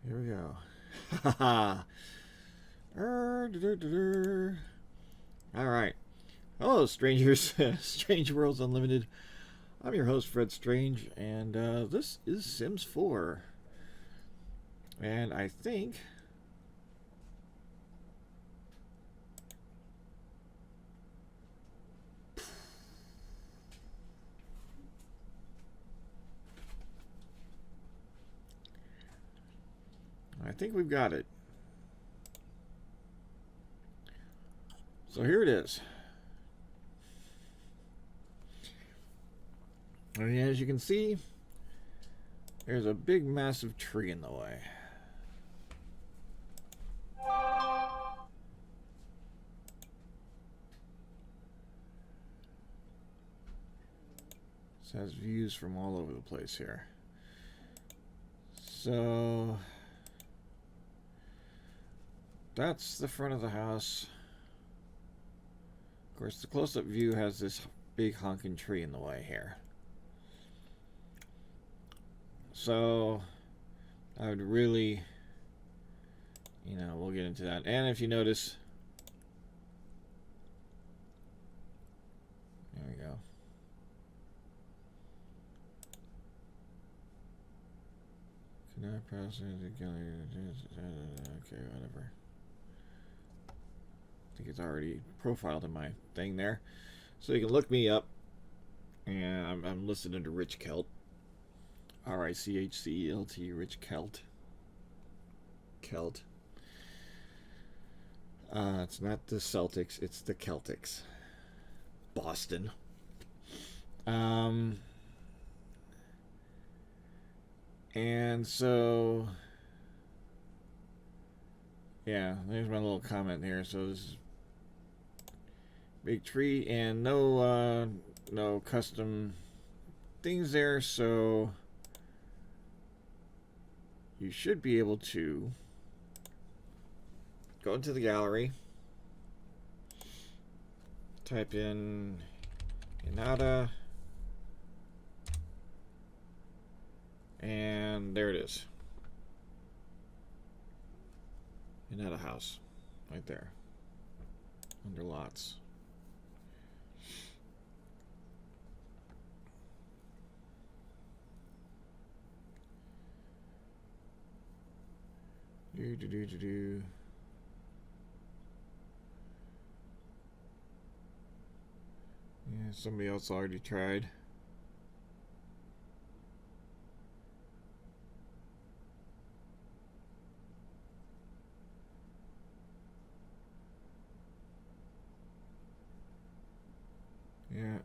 Here we go. Ha All right. Hello, strangers. Strange Worlds Unlimited. I'm your host, Fred Strange, and this is Sims 4. And I think... we've got it. So here it is. And as you can see, there's a big massive tree in the way. This has views from all over the place here. So that's the front of the house. Of course, the close-up view has this big honking tree in the way here. So I would really, we'll get into that. And if you notice, there we go. Can I pass it together? Okay, whatever. I think it's already profiled in my thing there. So you can look me up. And I'm listed under Rich Celt. R-I-C-H-C-E-L-T, Rich Celt. Celt. It's not the Celtics, it's the Celtics. Boston. And so... yeah, there's my little comment here. So this is big tree and no custom things there, so you should be able to go into the gallery, type in Hinata, and there it is. Hinata house, right there, under lots. Yeah, somebody else already tried. Yeah.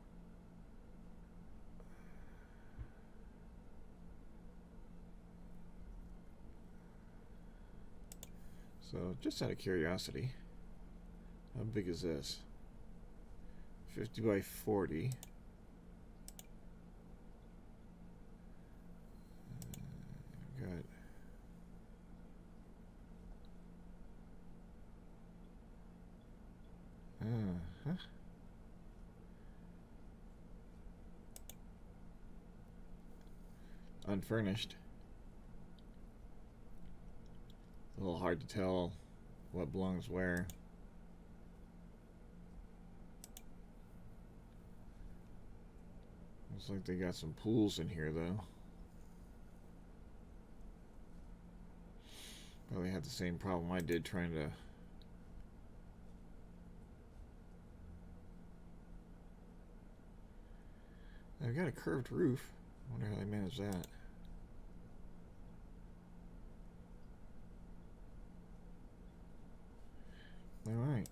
So, just out of curiosity, how big is this? 50 by 40. Got huh? Unfurnished. A little hard to tell what belongs where. Looks like they got some pools in here, though. Probably had the same problem I did trying to... I've got a curved roof. I wonder how they managed that. Alright.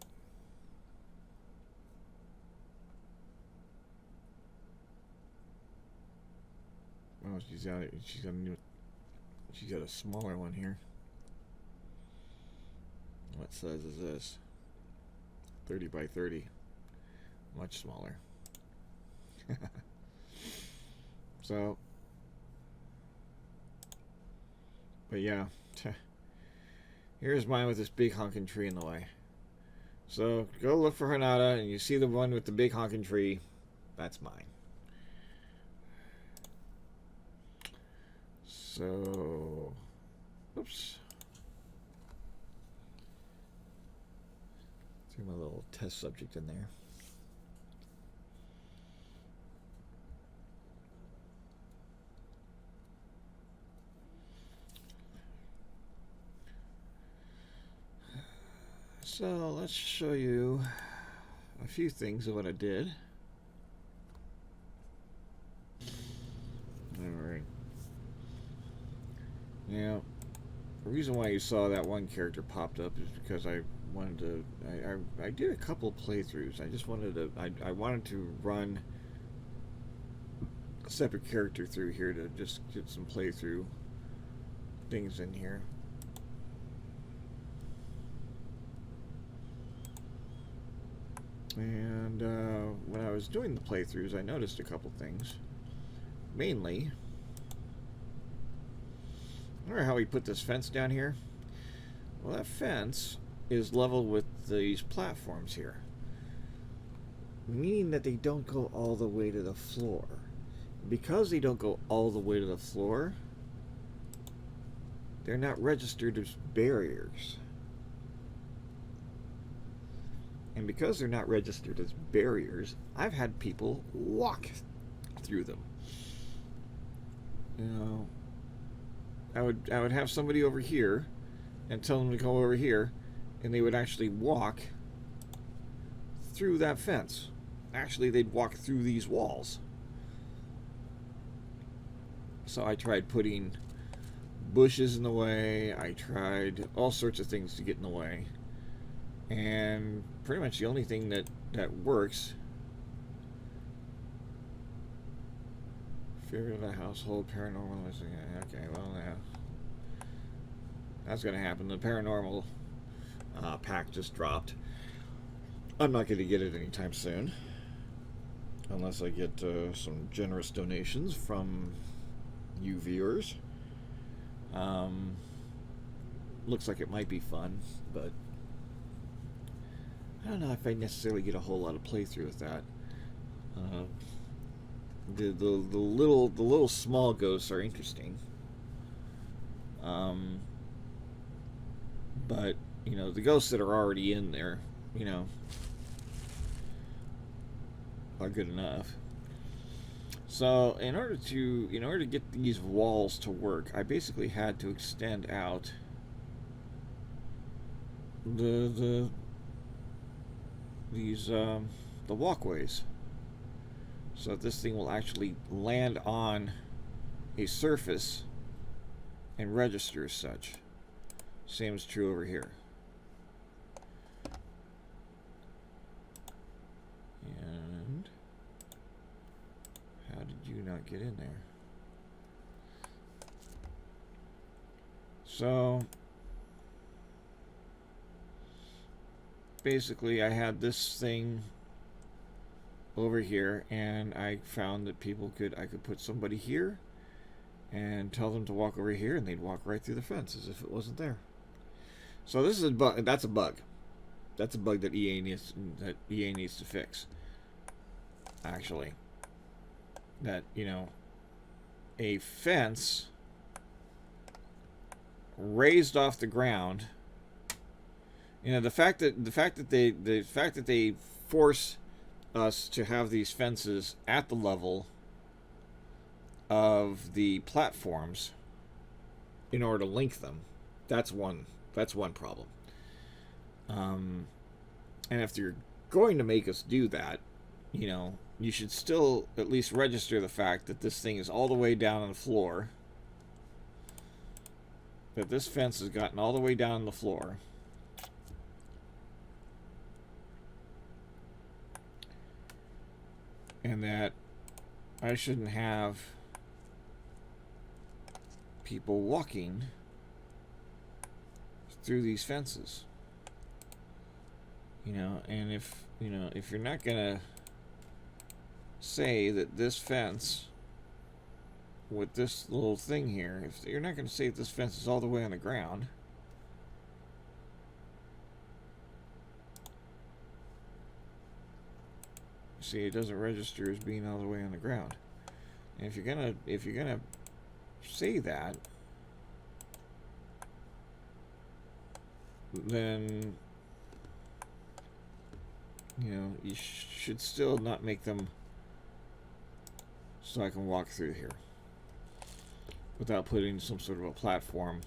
Oh, she's got a smaller one here. What size is this? 30 by 30. Much smaller. So, but yeah, here's mine with this big honking tree in the way. So go look for Hinata, and you see the one with the big honking tree. That's mine. So Oops. Threw my little test subject in there. So let's show you a few things of what I did. Alright. Now, the reason why you saw that one character popped up is because I wanted to. I did a couple playthroughs. I just wanted to. I wanted to run a separate character through here to just get some playthrough things in here. And when I was doing the playthroughs, I noticed a couple things. Mainly, remember how we put this fence down here? Well, that fence is level with these platforms here, meaning that they don't go all the way to the floor. Because they don't go all the way to the floor, they're not registered as barriers. And because they're not registered as barriers, I've had people walk through them. You know, I would have somebody over here and tell them to go over here, and they would actually walk through that fence. Actually, they'd walk through these walls. So I tried putting bushes in the way. I tried all sorts of things to get in the way. And pretty much the only thing that works, fear of the household, paranormal. Okay, well, yeah, that's gonna happen. The paranormal pack just dropped. I'm not going to get it anytime soon, unless I get some generous donations from you viewers. Looks like it might be fun, but I don't know if I necessarily get a whole lot of playthrough with that. The little small ghosts are interesting, but you know, the ghosts that are already in there, you know, are good enough. So in order to get these walls to work, I basically had to extend out the walkways, so that this thing will actually land on a surface and register as such. Same is true over here. And how did you not get in there? So basically I had this thing over here, and I found that I could put somebody here and tell them to walk over here, and they'd walk right through the fence as if it wasn't there. So this is a bug. That's a bug. That's a bug that EA needs to fix. Actually, that, you know, a fence raised off the ground. You know, the fact that they force us to have these fences at the level of the platforms in order to link them. That's one problem. And if you're going to make us do that, you know, you should still at least register the fact that this thing is all the way down on the floor. That this fence has gotten all the way down on the floor. And that I shouldn't have people walking through these fences. You know, and if you're not gonna say that this fence with this little thing here, if you're not gonna say that this fence is all the way on the ground, see, it doesn't register as being all the way on the ground. And if you're gonna say that, then you know, you should still not make them so I can walk through here without putting some sort of a platform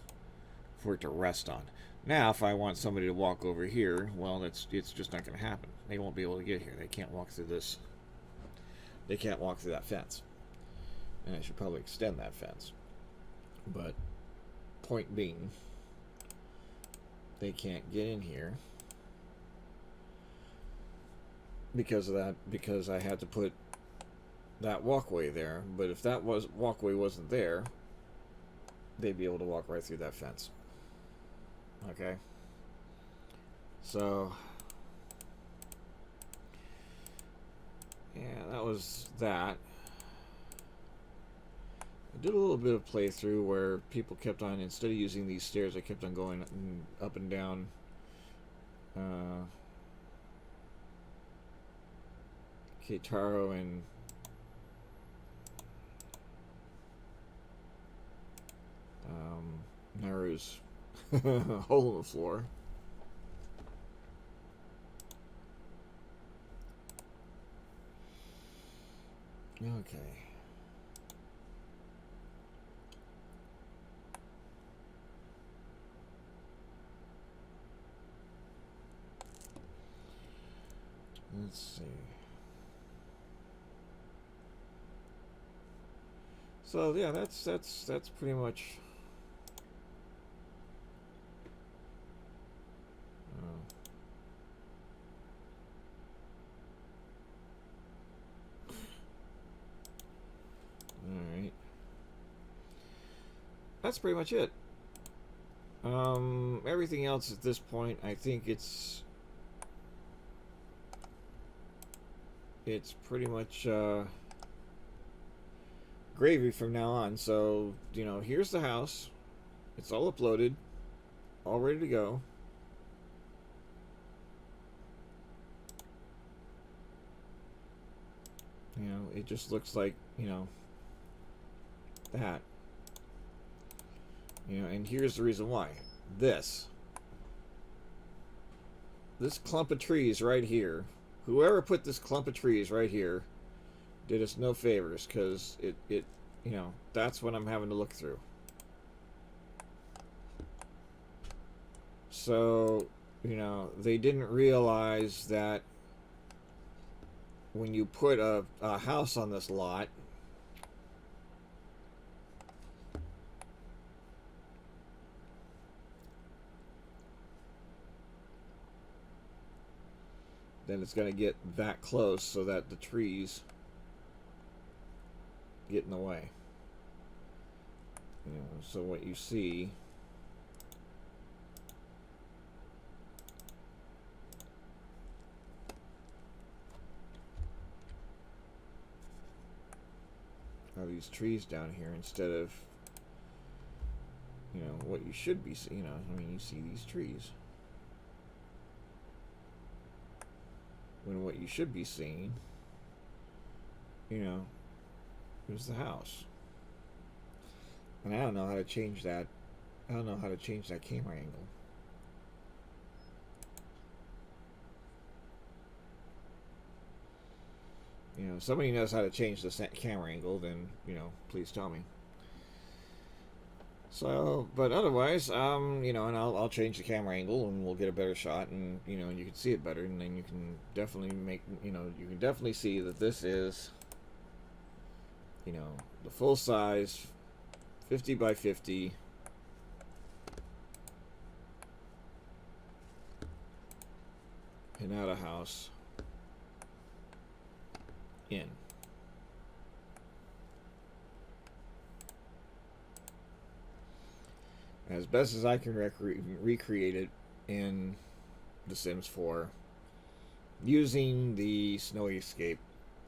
for it to rest on. Now, if I want somebody to walk over here, well, it's just not going to happen. They won't be able to get here. They can't walk through this. They can't walk through that fence. And I should probably extend that fence. But point being, they can't get in here because of that, because I had to put that walkway there. But if that walkway wasn't there, they'd be able to walk right through that fence. Okay, so yeah, that was that. I did a little bit of playthrough where people kept on, instead of using these stairs, I kept on going up and down Keitaro and Naru's hole in the floor. Okay. Let's see. So yeah, that's pretty much. Alright. That's pretty much it. Everything else at this point, I think it's pretty much gravy from now on. So, you know, here's the house. It's all uploaded, all ready to go. You know, it just looks like, you know, that. You know, and here's the reason why. This clump of trees right here, whoever put this clump of trees right here did us no favors, because it you know, that's what I'm having to look through. So, you know, they didn't realize that when you put a house on this lot, then it's going to get that close so that the trees get in the way. You know, so what you see are these trees down here instead of, you know, what you should be seeing. You know, I mean, you see these trees. When what you should be seeing, you know, is the house. And I don't know how to change that. I don't know how to change that camera angle. You know, if somebody knows how to change the camera angle, then, you know, please tell me. So, but otherwise, you know, and I'll change the camera angle and we'll get a better shot, and, you know, you can see it better, and then you can definitely make, you know, you can definitely see that this is, you know, the full size 50 by 50 Hinata house in. As best as I can recreate it in The Sims 4 using the Snowy Escape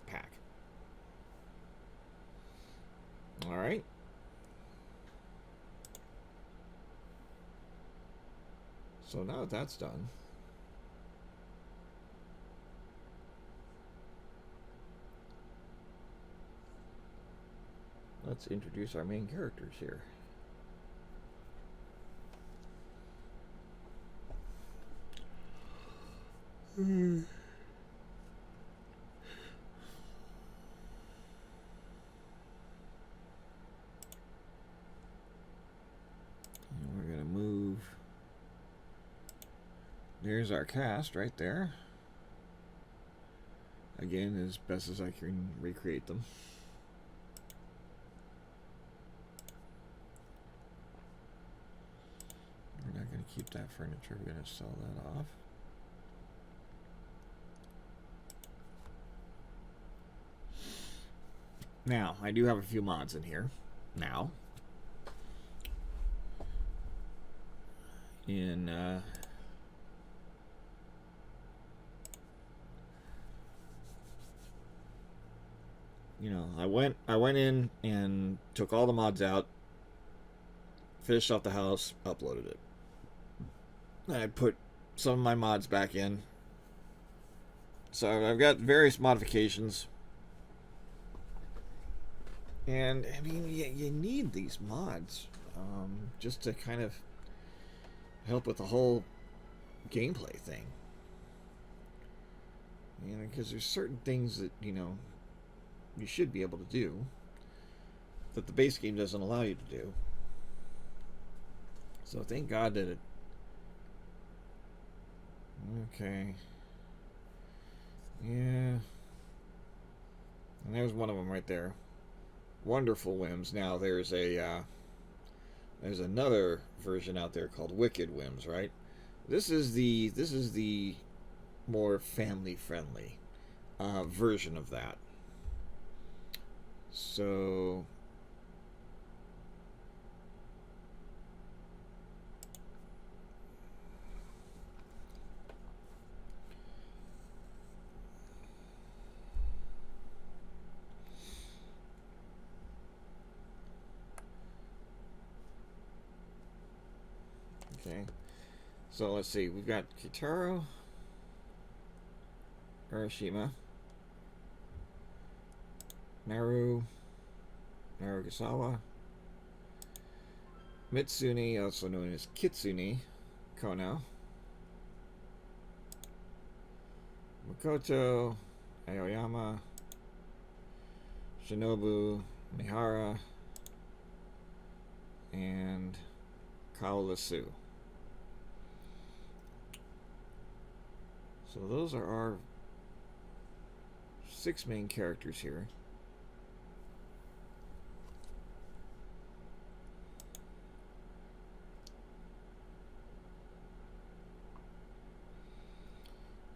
pack. Alright. So now that that's done, let's introduce our main characters here. We're gonna move. There's our cast right there. Again, as best as I can recreate them. We're not going to keep that furniture. We're going to sell that off. Now, I do have a few mods in here. Now. In, you know, I went in and took all the mods out, finished off the house, uploaded it. I put some of my mods back in. So I've got various modifications. And, I mean, you need these mods just to kind of help with the whole gameplay thing. You know, because there's certain things that, you know, you should be able to do that the base game doesn't allow you to do. So thank God that it... Okay. Yeah. And there's one of them right there. Wonderful Whims. Now there's there's another version out there called Wicked Whims, right? This is the more family friendly version of that. So okay. So let's see. We've got Kitaro, Urashima, Narugasawa, Mitsune, also known as Kitsune, Kono, Makoto, Aoyama, Shinobu, Mihara, and Kaolasu. So those are our 6 main characters here.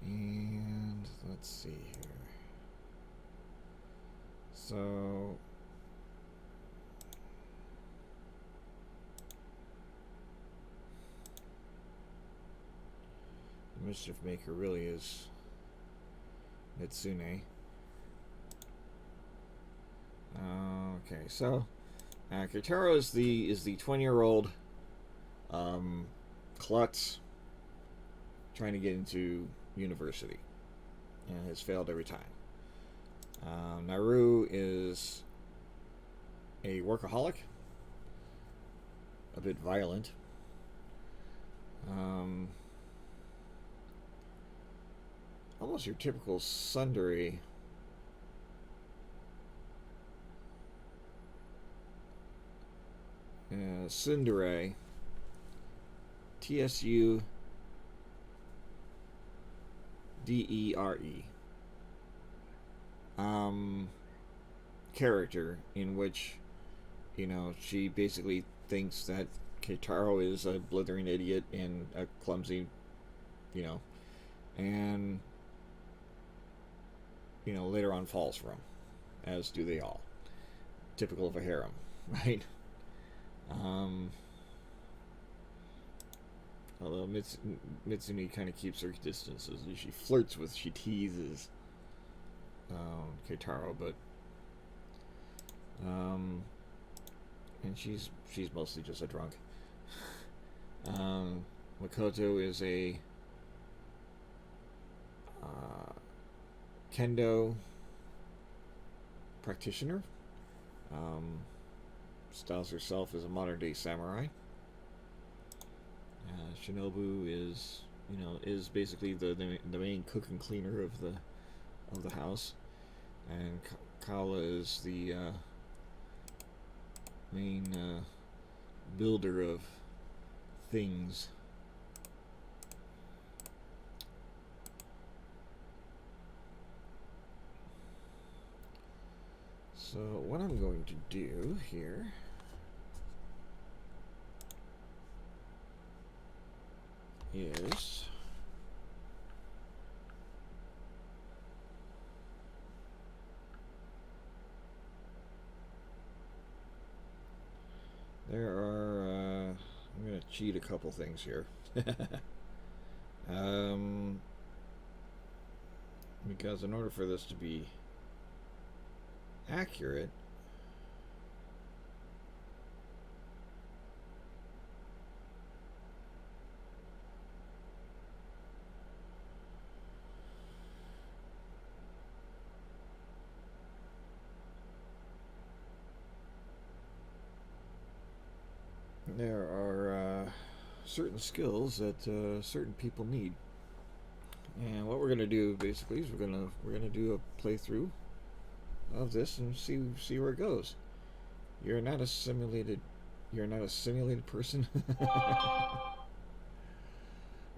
And let's see here. So the Mischief Maker really is Mitsune. Okay, so Kitaro is the 20-year-old klutz trying to get into university and has failed every time. Naru is a workaholic, a bit violent. Almost your typical tsundere. Tsundere. Tsundere. Character in which, you know, she basically thinks that Keitaro is a blithering idiot and a clumsy, you know, and, you know, later on falls for him, as do they all. Typical of a harem, right? Although Mitsune kind of keeps her distances. She flirts with, she teases Keitaro, but and she's mostly just a drunk. Makoto is a kendo practitioner. Styles herself as a modern day samurai. Shinobu is is basically the main cook and cleaner of the house, and Kala is the main builder of things. So what I'm going to do here is I'm going to cheat a couple things here. Because in order for this to be accurate, there are certain skills that certain people need. And what we're going to do basically is we're going to do a playthrough of this and see where it goes. You're not a simulated person.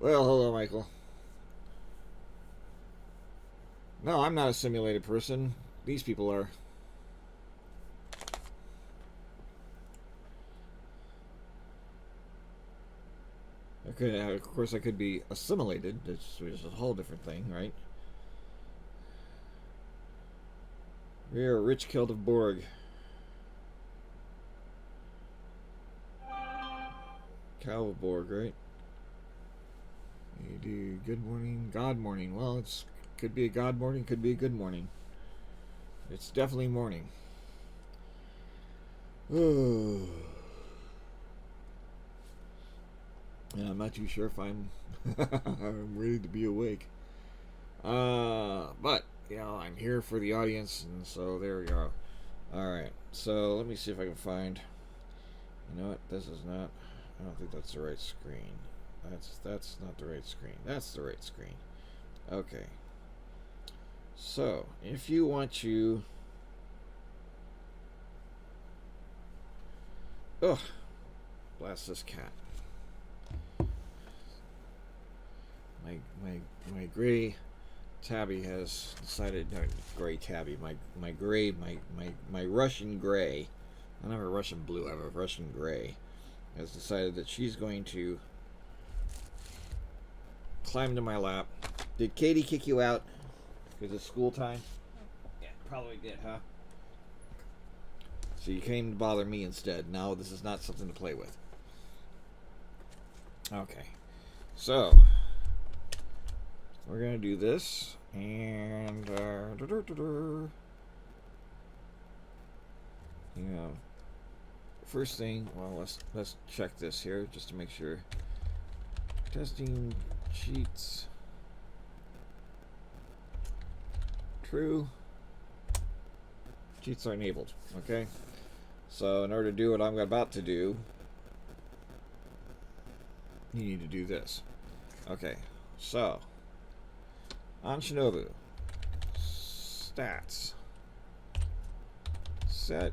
Well, hello, Michael. No, I'm not a simulated person. These people are. Of course, I could be assimilated, which is a whole different thing, right? We are rich Celt of Borg. Cow of Borg, right? You do good morning, God morning. Well, it's could be a God morning, could be a good morning. It's definitely morning. And I'm not too sure if I'm I'm ready to be awake. But I'm here for the audience, and so there we go. All right. So let me see if I can find. You know what? This is not. I don't think that's the right screen. That's not the right screen. That's the right screen. Okay. So if you want to. Ugh. Blast this cat. My gray tabby has decided. No, gray tabby. My Russian gray. I don't have a Russian blue. I have a Russian gray. Has decided that she's going to climb to my lap. Did Katie kick you out because it's school time? Yeah, probably did, huh? So you came to bother me instead. Now this is not something to play with. Okay. So we're gonna do this, and first thing. Well, let's check this here just to make sure. Testing cheats. True. Cheats are enabled. Okay. So in order to do what I'm about to do, you need to do this. Okay. So on Shinobu, stats, set,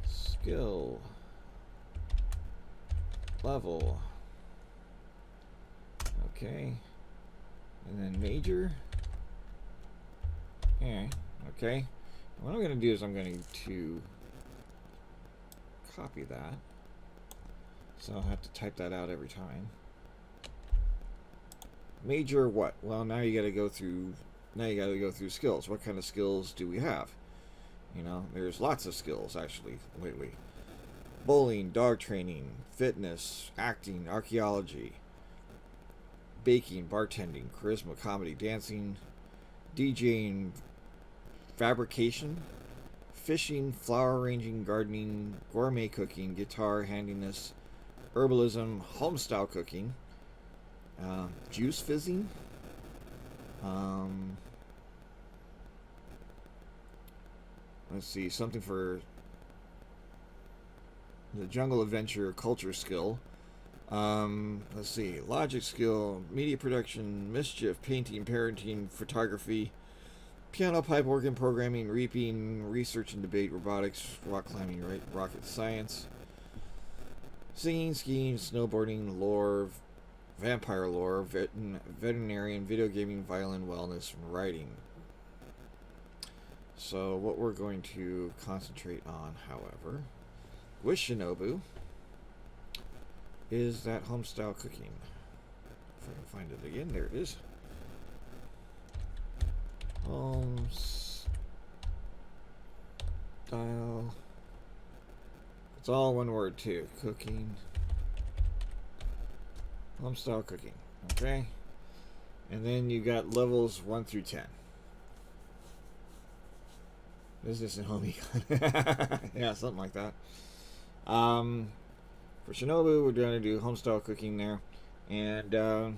skill, level, okay, and then major. Yeah, okay. What I'm going to do is I'm going to copy that, so I'll have to type that out every time. Major what? Well, now you got to go through. Now you got to go through skills. What kind of skills do we have? There's lots of skills actually lately. Bowling, dog training, fitness, acting, archaeology, baking, bartending, charisma, comedy, dancing, DJing, fabrication, fishing, flower arranging, gardening, gourmet cooking, guitar, handiness, herbalism, homestyle cooking, juice fizzing, let's see, something for the jungle adventure culture skill, Let's see. Logic skill, media production, mischief, painting, parenting, photography, piano, pipe organ, programming, reaping, research and debate, robotics, rock climbing, right? Rocket science, singing, skiing, snowboarding, lore, vampire lore, veterinarian, video gaming, violin, wellness, and writing. So what we're going to concentrate on, however, with Shinobu, is that homestyle cooking. If I can find it again, there it is. Homestyle. It's all one word too. Cooking. Homestyle cooking. Okay. And then you got levels 1 through 10. Business and home econ. Yeah, something like that. For Shinobu, we're going to do homestyle cooking there, and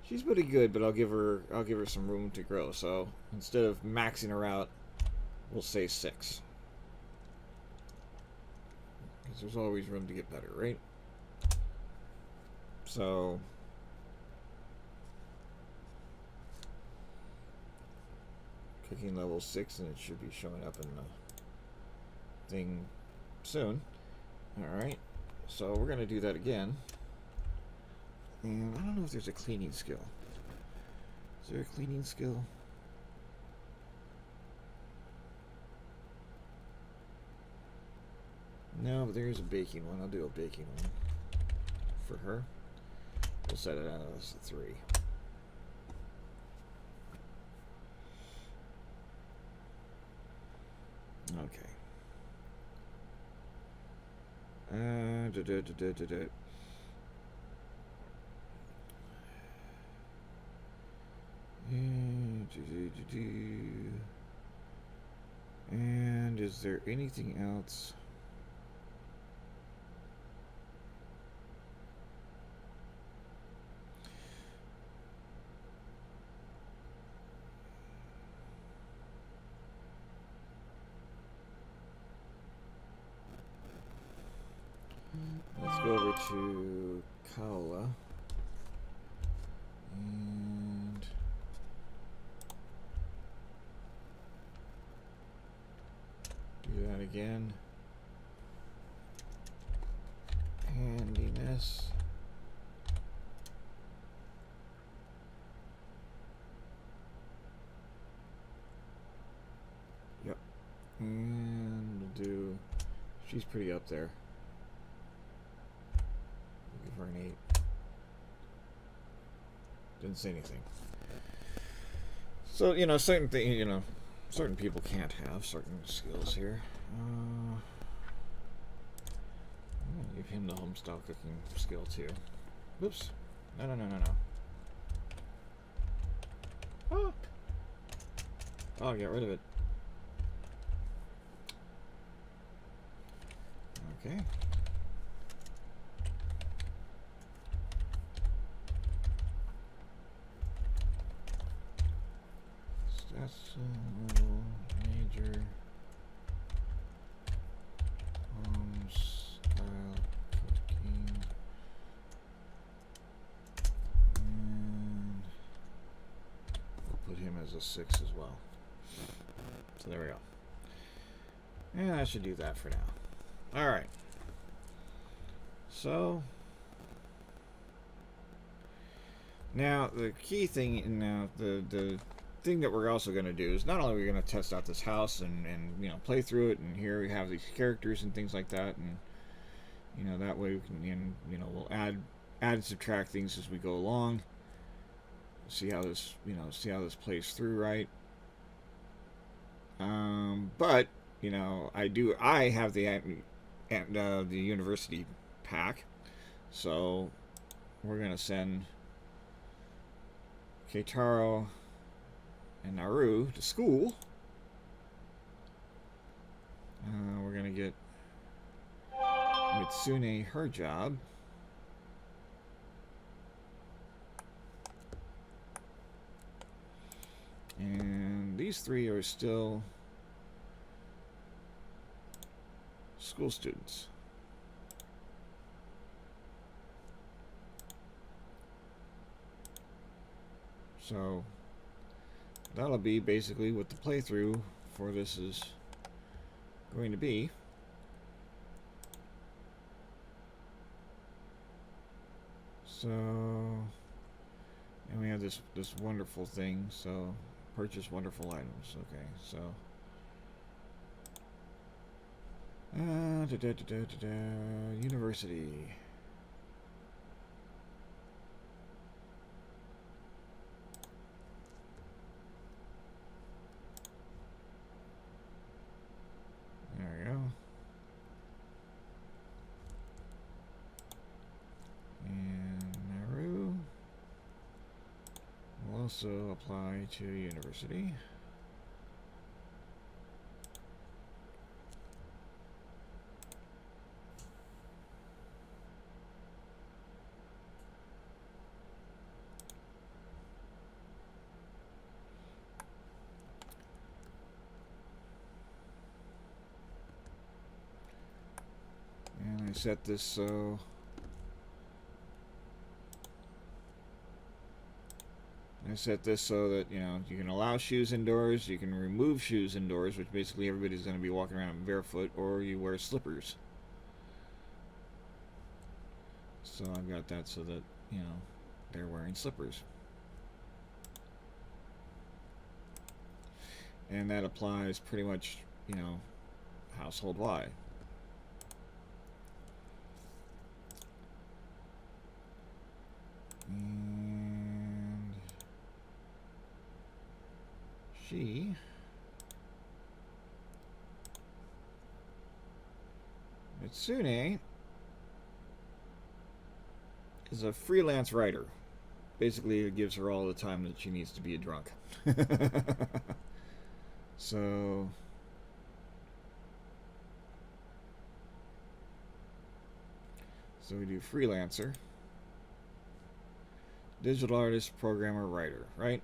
she's pretty good, but I'll give her some room to grow. So instead of maxing her out, we'll say 6, because there's always room to get better, right? So cooking level 6, and it should be showing up in the thing soon. All right. So we're going to do that again. And I don't know if there's a cleaning skill. Is there a cleaning skill? No, but there is a baking one. I'll do a baking one for her. We'll set it as a 3. Okay. And is there anything else? Let's go over to Kaola and do that again. Handiness. Yep. And we'll do, she's pretty up there. Give her an 8. Didn't say anything. So, certain things, certain people can't have certain skills here. I'm gonna give him the homestyle cooking skill too. Whoops. No. Oh, I'll get rid of it. Okay. That's a little major style cooking, and we'll put him as a 6 as well. So there we go. And I should do that for now. All right. So now the key thing, now the thing that we're also going to do is not only are we going to test out this house and play through it, and here we have these characters and things like that, and that way we can we'll add and subtract things as we go along, see how this plays through, right? But I have the university pack, so we're going to send Keitaro and Naru to school. We're going to get Mitsune her job. And these 3 are still school students. So that'll be basically what the playthrough for this is going to be. So, and we have this wonderful thing. So, purchase wonderful items. Okay, so university. There we go. And Nauru will also apply to university. And I set this so that, you know, you can allow shoes indoors, you can remove shoes indoors, which basically everybody's going to be walking around barefoot, or you wear slippers. So I've got that so that, you know, they're wearing slippers. And that applies pretty much, you know, household wide. And she Mitsune is a freelance writer. Basically, it gives her all the time that she needs to be a drunk. So we do freelancer, digital artist, programmer, writer, right?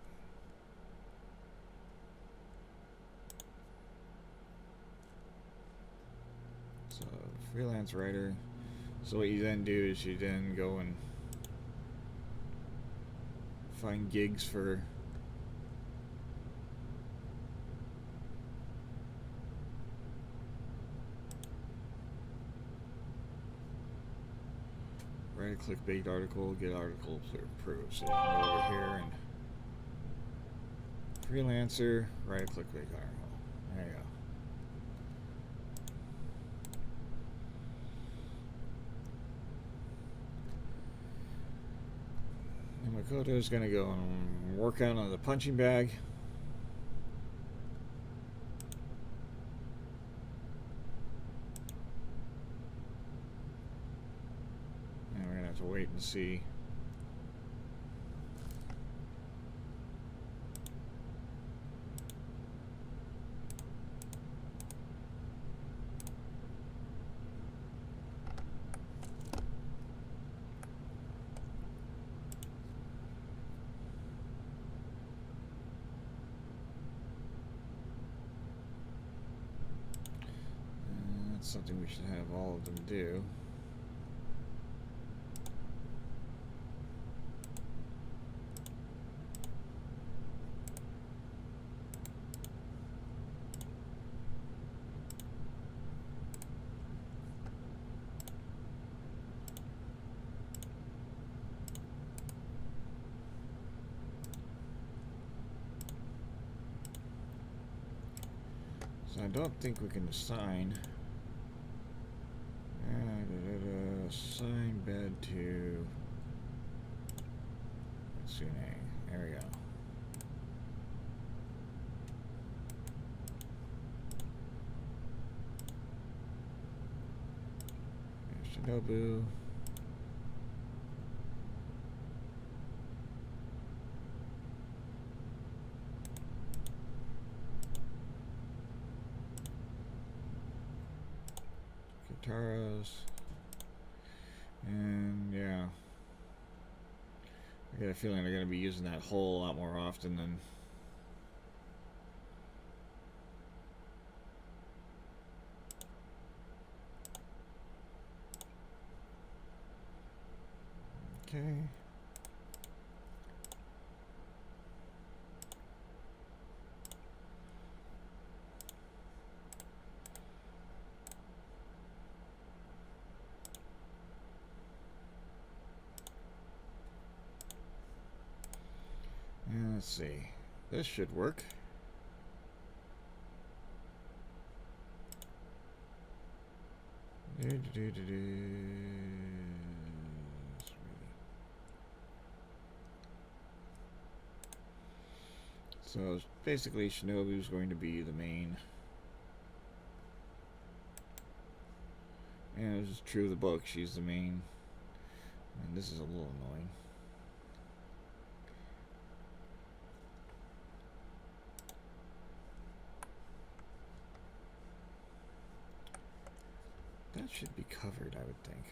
So freelance writer. So what you then do is you then go and find gigs for write a clickbait article, get article approved. So you can go over here and freelancer, write a clickbait article. There you go. And Makoto is going to go and work out on the punching bag. And we're going to have to wait and see. Something we should have all of them do. So I don't think we can assign assign bed to Mitsune. There we go. There's Shinobu. Guitaros. And yeah, I got a feeling they're going to be using that hole a lot more often than okay. Let's see. This should work. So basically, Shinobu's going to be the main. And it was true of the book. She's the main. And this is a little annoying. That should be covered, I would think.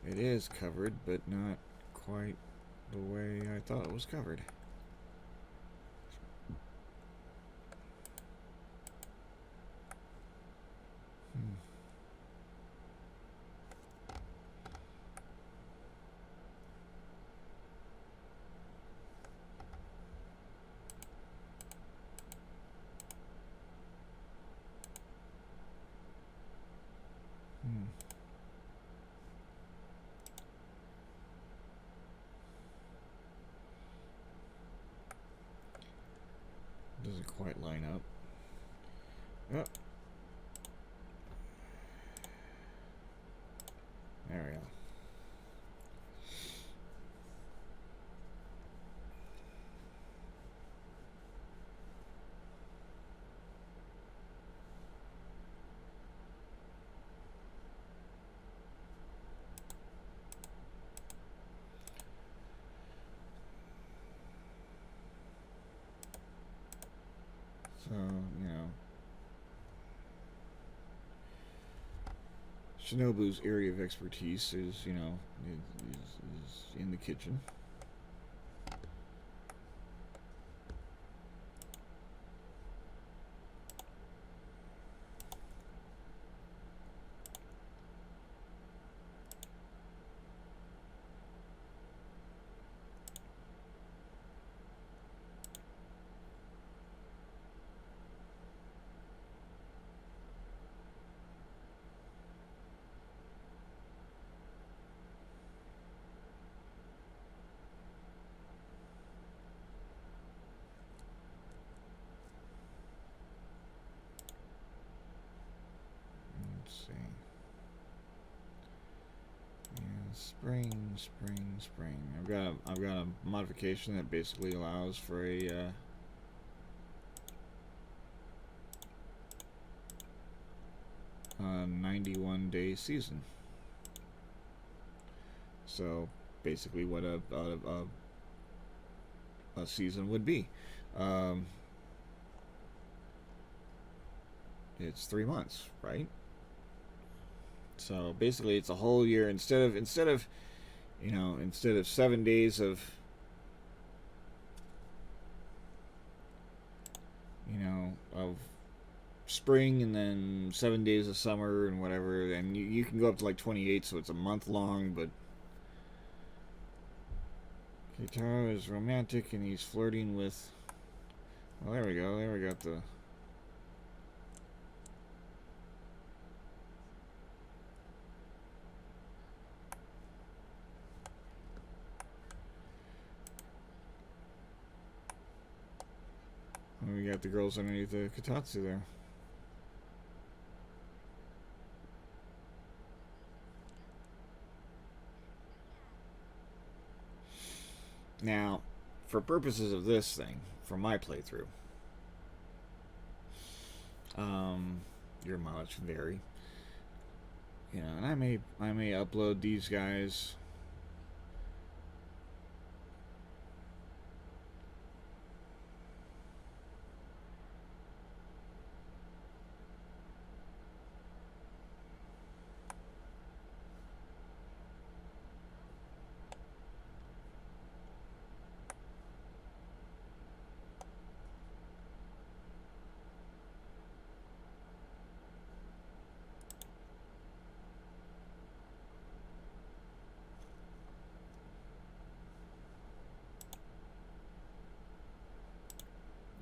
It is covered, but not quite the way I thought it was covered. Doesn't quite line up. Oh. There we go. So, you know, Shinobu's area of expertise is, you know, is in the kitchen. Let's see. And spring. I've got a modification that basically allows for a 91-day season. So basically, what a season would be. It's 3 months, right? So basically, it's a whole year instead of 7 days of of spring and then 7 days of summer and whatever, and you can go up to like 28, so it's a month long. But Keitaro is romantic and he's flirting with. Well, there we go. There we got the. We got the girls underneath the Katatsu there. Now, for purposes of this thing, for my playthrough, your mileage can vary. And I may upload these guys.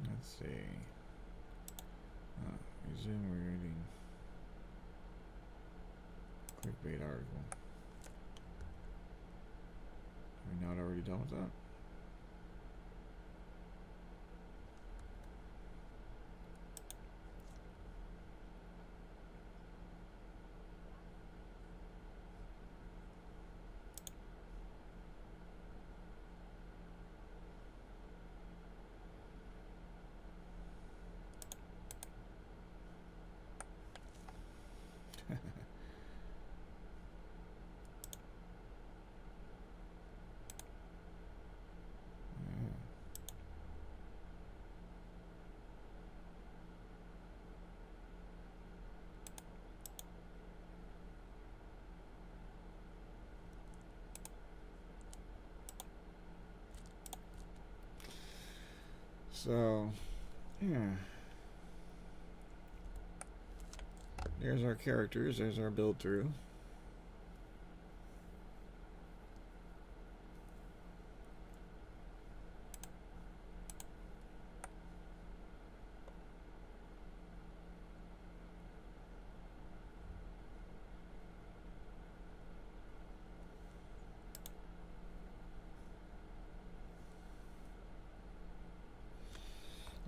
Let's see. Resume reading. Clickbait article. we not already done with that? So, yeah. There's our characters, there's our build through.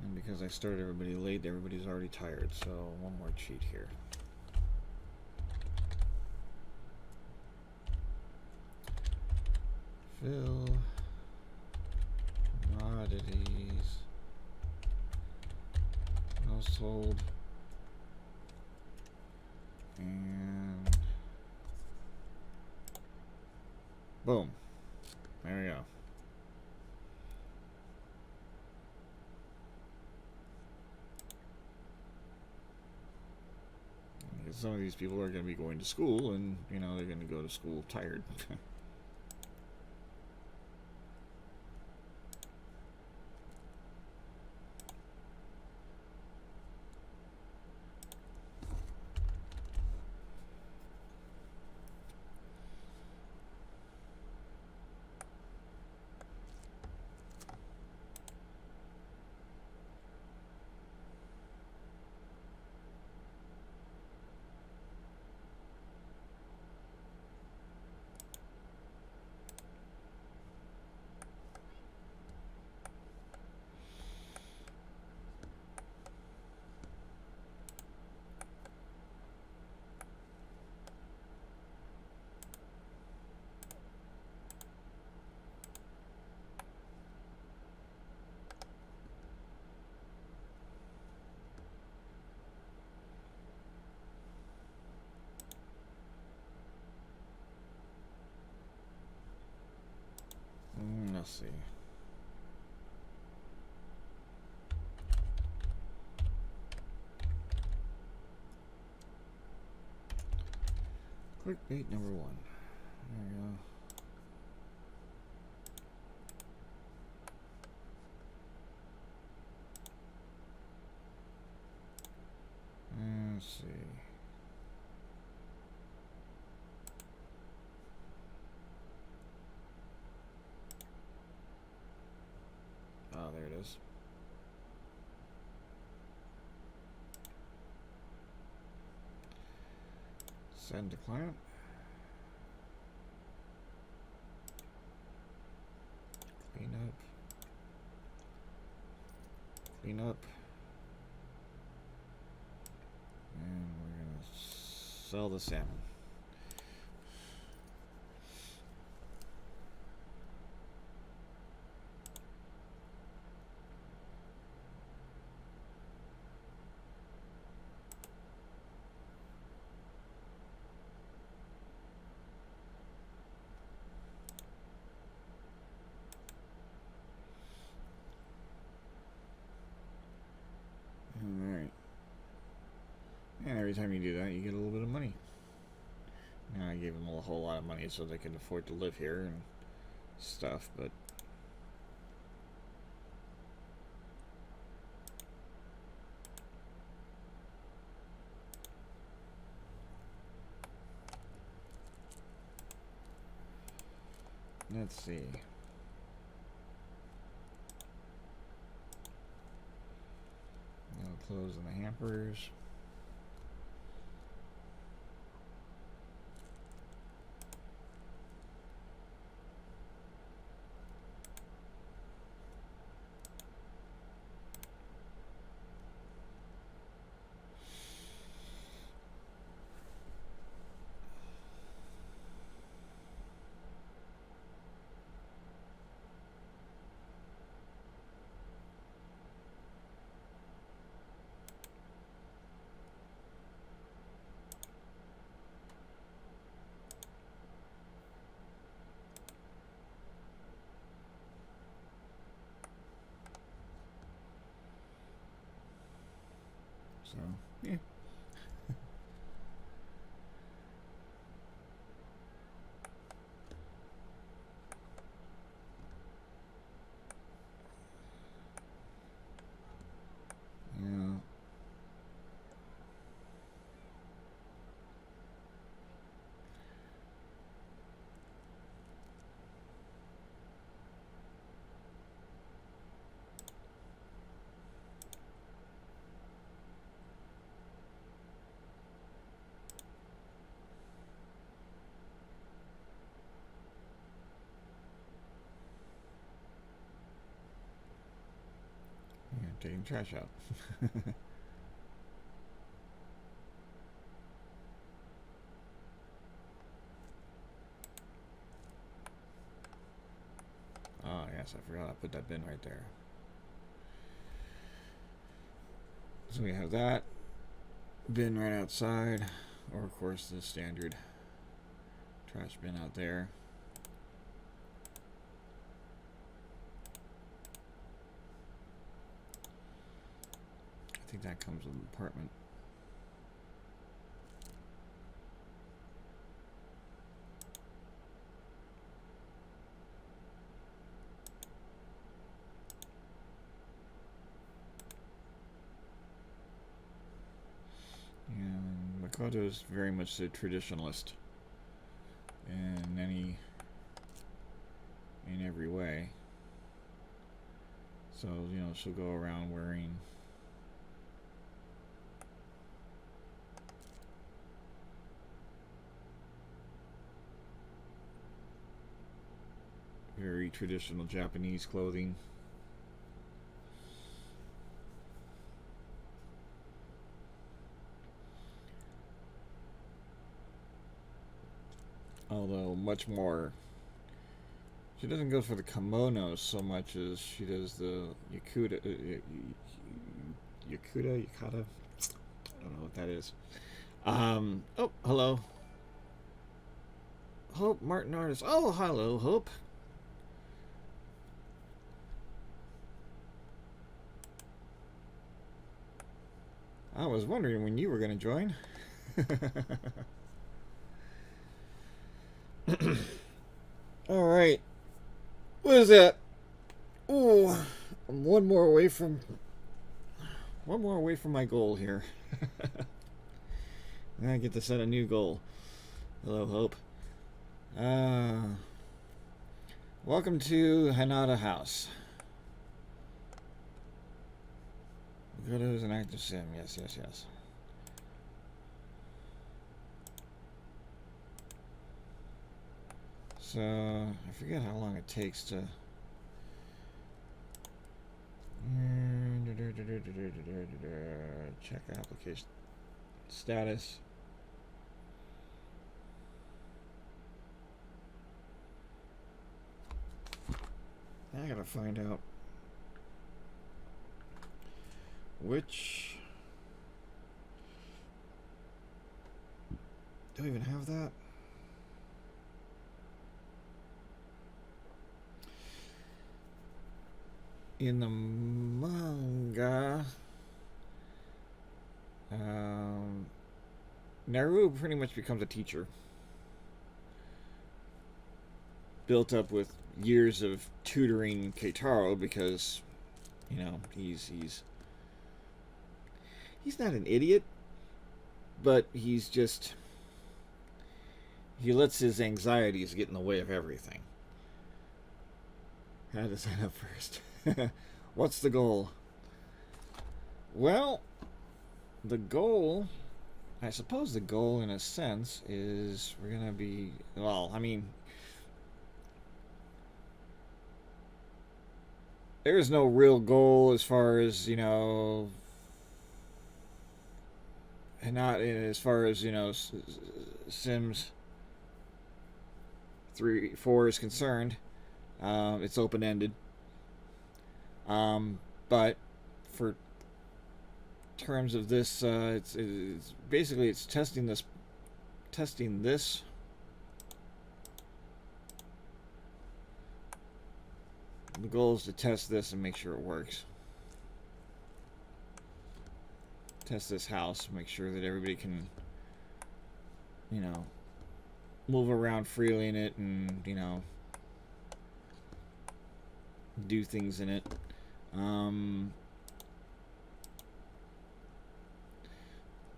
And because I started everybody late, everybody's already tired, so one more cheat here. Fill commodities, household, and boom. There we go. Because some of these people are going to be going to school, and you know they're going to go to school tired. Let's see. Clickbait number 1. There we go. Let's see. Oh, there it is. Send to client. Clean up. Clean up. And we're going to sell the salmon. Alright. And every time you do that, you get a little bit of money. Now I gave them a whole lot of money so they can afford to live here and stuff, but let's see. Now close in the hampers. So, yeah. Yeah. Yeah, taking trash out. Oh, yes, I forgot I put that bin right there. So we have that bin right outside, or of course the standard trash bin out there. I think that comes with an apartment. And Makoto is very much a traditionalist in every way. So, you know, she'll go around wearing very traditional Japanese clothing. Although much more, she doesn't go for the kimonos so much as she does the yukata. I don't know what that is. Oh, hello. Hope Martin Artist. Oh, hello, Hope. I was wondering when you were going to join. All right. What is that? Ooh, I'm one more away from my goal here. And I get to set a new goal. Hello, Hope. Welcome to Hinata House. Good as an active sim. Yes. So, I forget how long it takes to... Check application status. I gotta find out which... Do I even have that? In the manga, Naru pretty much becomes a teacher, built up with years of tutoring Keitaro because, you know, he's not an idiot, but he lets his anxieties get in the way of everything. How to sign up first? What's the goal? Well, I suppose the goal in a sense is we're gonna be, well, I mean, there's no real goal as far as, you know, and not as far as, you know, Sims 4 is concerned. It's open-ended. But for terms of this, it's basically it's testing this. The goal is to test this and make sure it works. test this house, make sure that everybody can, you know, move around freely in it and, you know, do things in it.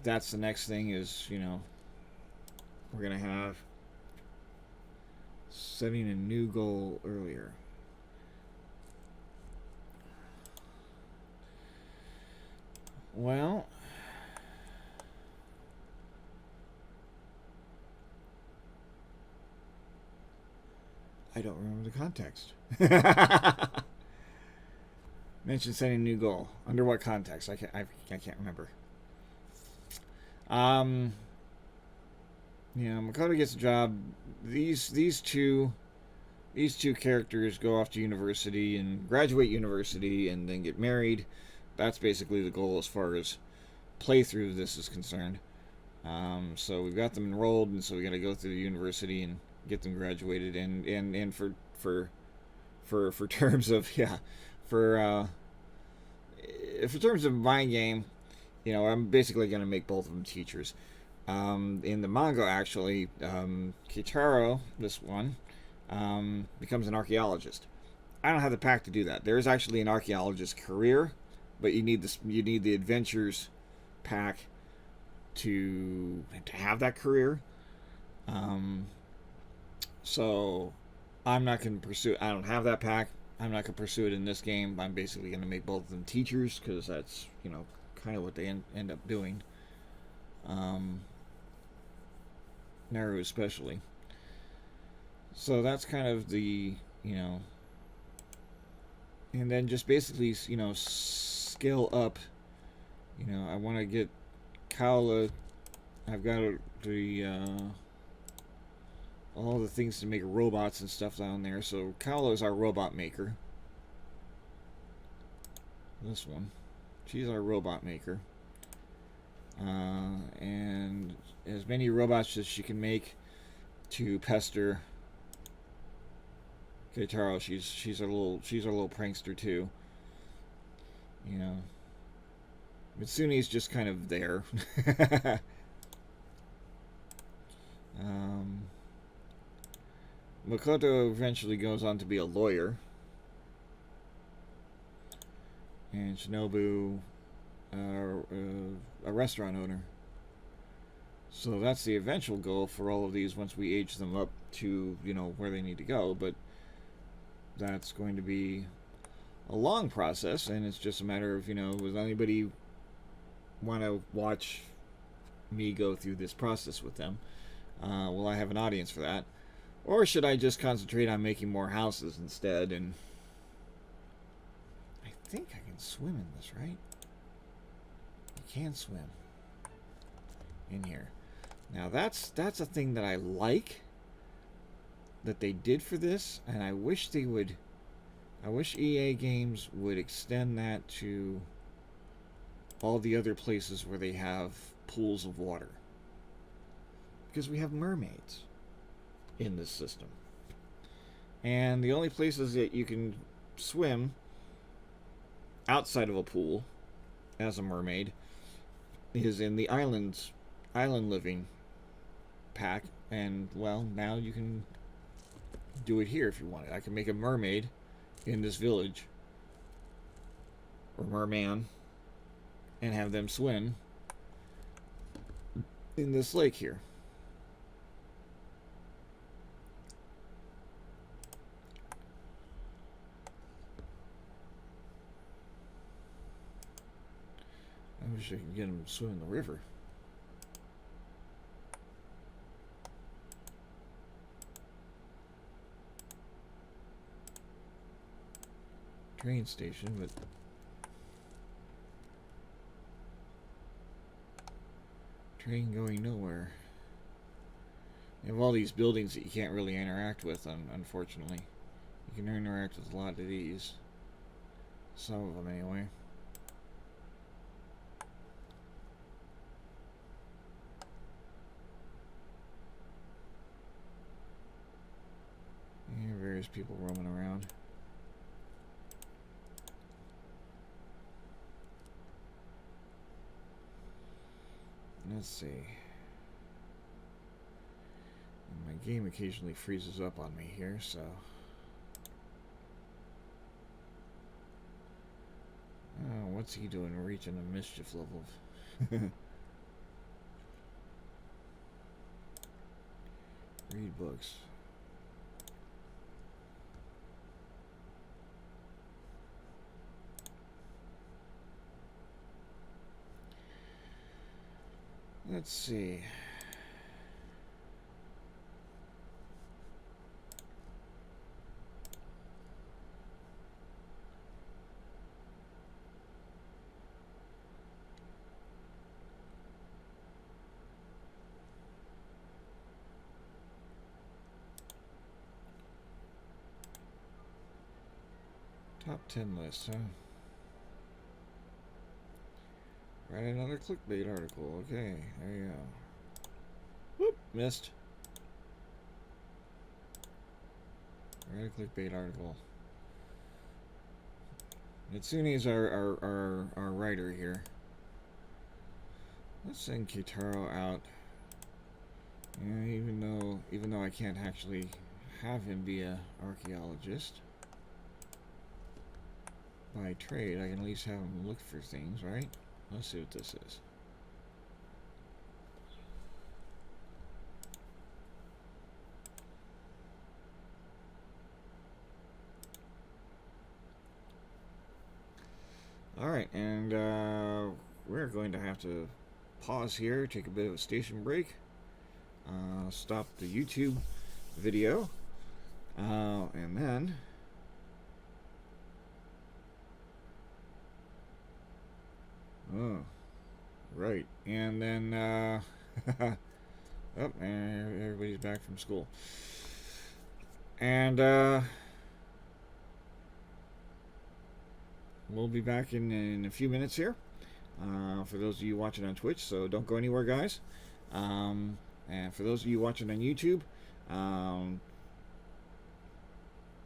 That's the next thing is, you know, we're going to have setting a new goal earlier. Well, I don't remember the context. Mention setting a new goal. Under what context? I can't remember. Yeah, Makoto gets a job. These two characters go off to university and graduate university and then get married. That's basically the goal as far as playthrough of this is concerned. So we've got them enrolled, and so we got to go through the university and get them graduated. And for terms of for terms of my game, you know, I'm basically going to make both of them teachers. In the manga, actually, Kitaro, this one, becomes an archaeologist. I don't have the pack to do that. There is actually an archaeologist career, but you need the adventures pack to have that career. So I'm not going to pursue. I don't have that pack. I'm not going to pursue it in this game. I'm basically going to make both of them teachers because that's, you know, kind of what they end up doing. Naru especially. So that's kind of the, you know, and then just basically, you know, scale up. You know, I want to get Kaola. I've got all the things to make robots and stuff down there. So Kaola is our robot maker. This one, she's our robot maker. And as many robots as she can make to pester Keitaro. She's a little prankster too. You know, Mitsune's just kind of there. Makoto eventually goes on to be a lawyer, and Shinobu a restaurant owner. So that's the eventual goal for all of these once we age them up to, you know, where they need to go. But that's going to be a long process, and it's just a matter of, you know, does anybody want to watch me go through this process with them? Will I have an audience for that? Or should I just concentrate on making more houses instead? And I think I can swim in this, right? You can swim in here. Now that's a thing that I like that they did for this, and I wish they would. I wish EA Games would extend that to all the other places where they have pools of water, because we have mermaids in this system, and the only places that you can swim outside of a pool as a mermaid is in the island living pack. And well, now you can do it here if you want it. I can make a mermaid in this village, or merman, and have them swim in this lake here. I wish I could get them to swim in the river. Train station, but train going nowhere. You have all these buildings that you can't really interact with, unfortunately. You can interact with a lot of these. Some of them, anyway. Yeah, various people roaming around. Let's see. My game occasionally freezes up on me here, so... Oh, what's he doing? Reaching a mischief level. Read books. Let's see. Top 10 list, huh? Write another clickbait article. Okay, there you go. Whoop, missed. Write a clickbait article. Mitsune's our writer here. Let's send Kitaro out. Yeah, even though I can't actually have him be an archaeologist by trade, I can at least have him look for things, right? Let's see what this is. Alright, and we're going to have to pause here, take a bit of a station break, stop the YouTube video, and then right, and then oh, and everybody's back from school, and we'll be back in a few minutes here, for those of you watching on Twitch, so don't go anywhere, guys. And for those of you watching on YouTube,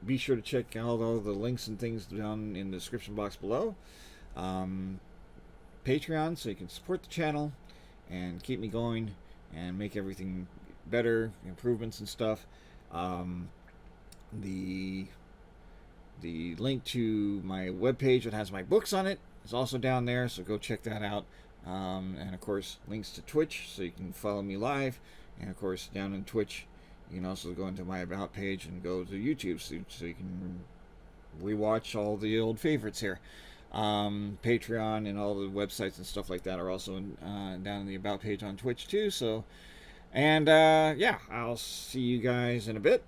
be sure to check out all the links and things down in the description box below. Patreon, so you can support the channel and keep me going and make everything better, improvements and stuff. The link to my webpage that has my books on it is also down there, so go check that out. And of course, links to Twitch, so you can follow me live. And of course, down in Twitch, you can also go into my About page and go to YouTube, so you can rewatch all the old favorites here. Patreon and all the websites and stuff like that are also down in the About page on Twitch too. So, and yeah, I'll see you guys in a bit.